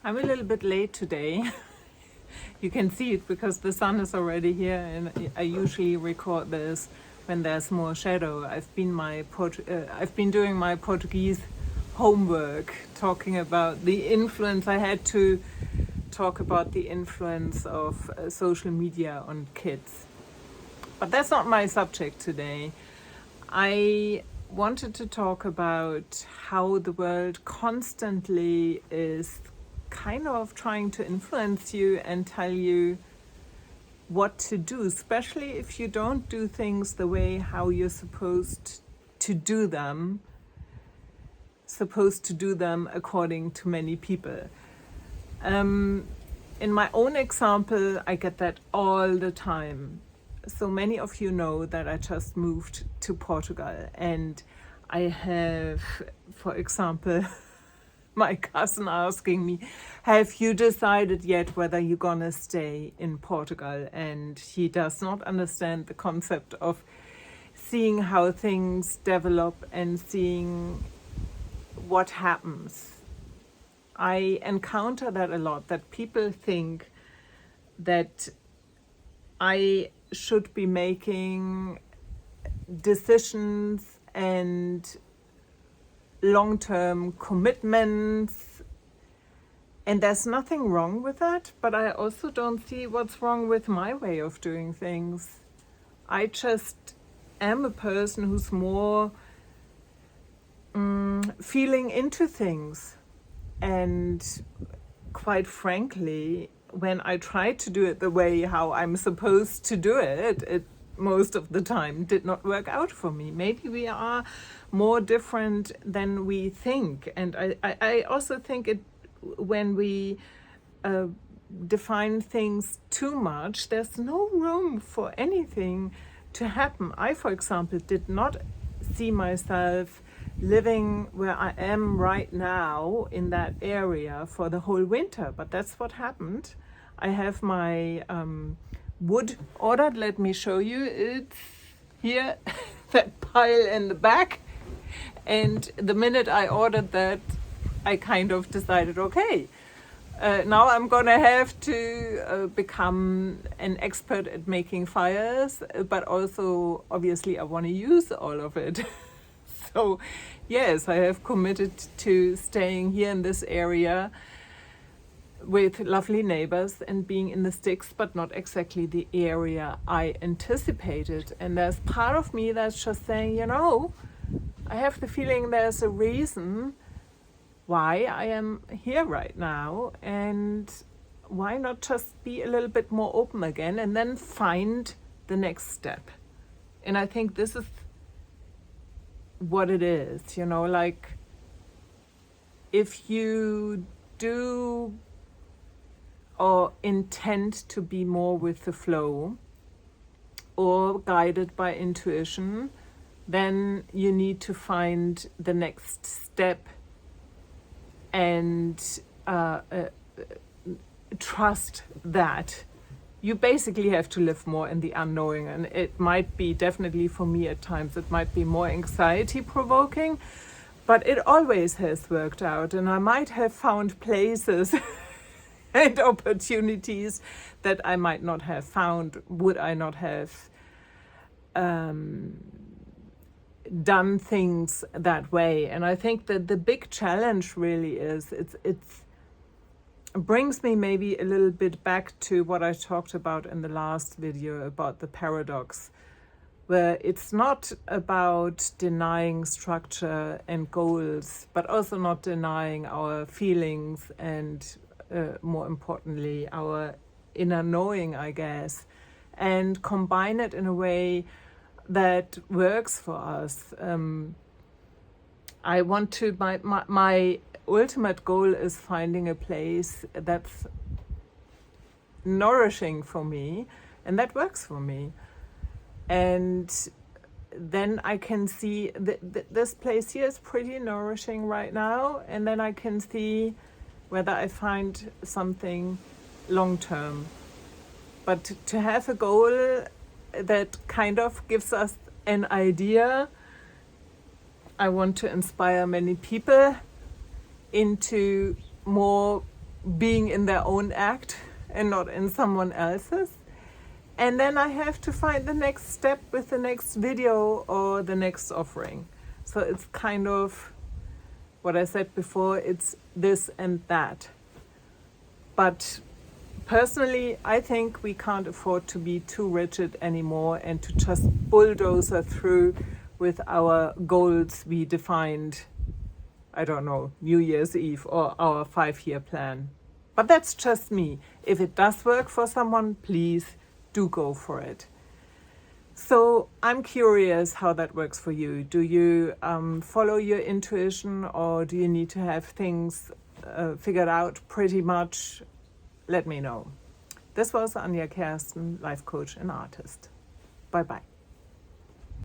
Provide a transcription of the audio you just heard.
I'm a little bit late today. You can see it because the sun is already here, and I usually record this when there's more shadow. I've been doing my Portuguese homework, talking about the influence. I had to talk about the influence of social media on kids. But that's not my subject today. I wanted to talk about how the world constantly is kind of trying to influence you and tell you what to do, especially if you don't do things the way how you're supposed to do them according to many people. In my own example, I get that all the time. So many of you know that I just moved to Portugal, and I have, for example, my cousin asking me, have you decided yet whether you're gonna stay in Portugal? And he does not understand the concept of seeing how things develop and seeing what happens. I encounter that a lot, that people think that I should be making decisions and long-term commitments, and there's nothing wrong with that, but I also don't see what's wrong with my way of doing things. I just am a person who's more feeling into things, and quite frankly, when I try to do it the way how I'm supposed to do it, it most of the time did not work out for me. Maybe we are more different than we think. And I also think it when we define things too much, there's no room for anything to happen. I, for example, did not see myself living where I am right now in that area for the whole winter, but that's what happened. I have my wood ordered. Let me show you. It's here, that pile in the back. And the minute I ordered that, I kind of decided, okay, now I'm gonna have to become an expert at making fires, but also obviously I want to use all of it. So yes, I have committed to staying here in this area with lovely neighbors and being in the sticks, but not exactly the area I anticipated. And there's part of me that's just saying, I have the feeling there's a reason why I am here right now, and why not just be a little bit more open again and then find the next step. And I think this is what it is, like if you do or intend to be more with the flow or guided by intuition, then you need to find the next step and trust that. You basically have to live more in the unknowing, and it might be, definitely for me at times, it might be more anxiety provoking, but it always has worked out, and I might have found places and opportunities that I might not have found would I not have done things that way. And I think that the big challenge really is it brings me maybe a little bit back to what I talked about in the last video about the paradox, where it's not about denying structure and goals, but also not denying our feelings and more importantly, our inner knowing, I guess, and combine it in a way that works for us. I want to, my ultimate goal is finding a place that's nourishing for me and that works for me. And then I can see this place here is pretty nourishing right now, and then I can see whether I find something long-term. But to have a goal that kind of gives us an idea, I want to inspire many people into more being in their own act and not in someone else's. And then I have to find the next step with the next video or the next offering. So it's kind of what I said before, it's this and that. But personally, I think we can't afford to be too rigid anymore and to just bulldoze through with our goals we defined, I don't know, New Year's Eve or our 5-year plan. But that's just me. If it does work for someone, please do go for it. So I'm curious how that works for you. Do you follow your intuition, or do you need to have things figured out pretty much? Let me know. This was Anja Kersten, life coach and artist. Bye-bye.